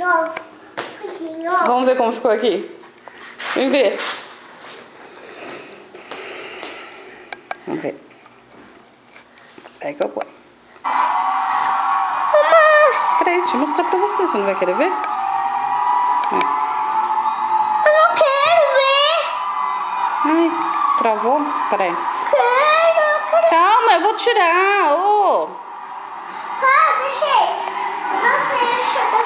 novo. Vamos ver como ficou aqui. Vem ver. Vamos ver. Aí que eu ponho. Peraí, deixa eu mostrar pra você. Você não vai querer ver? Eu não quero ver. Ai, travou? Peraí. Quero. Calma, eu vou tirar. Ô. Deixa aí. Não sei, deixa eu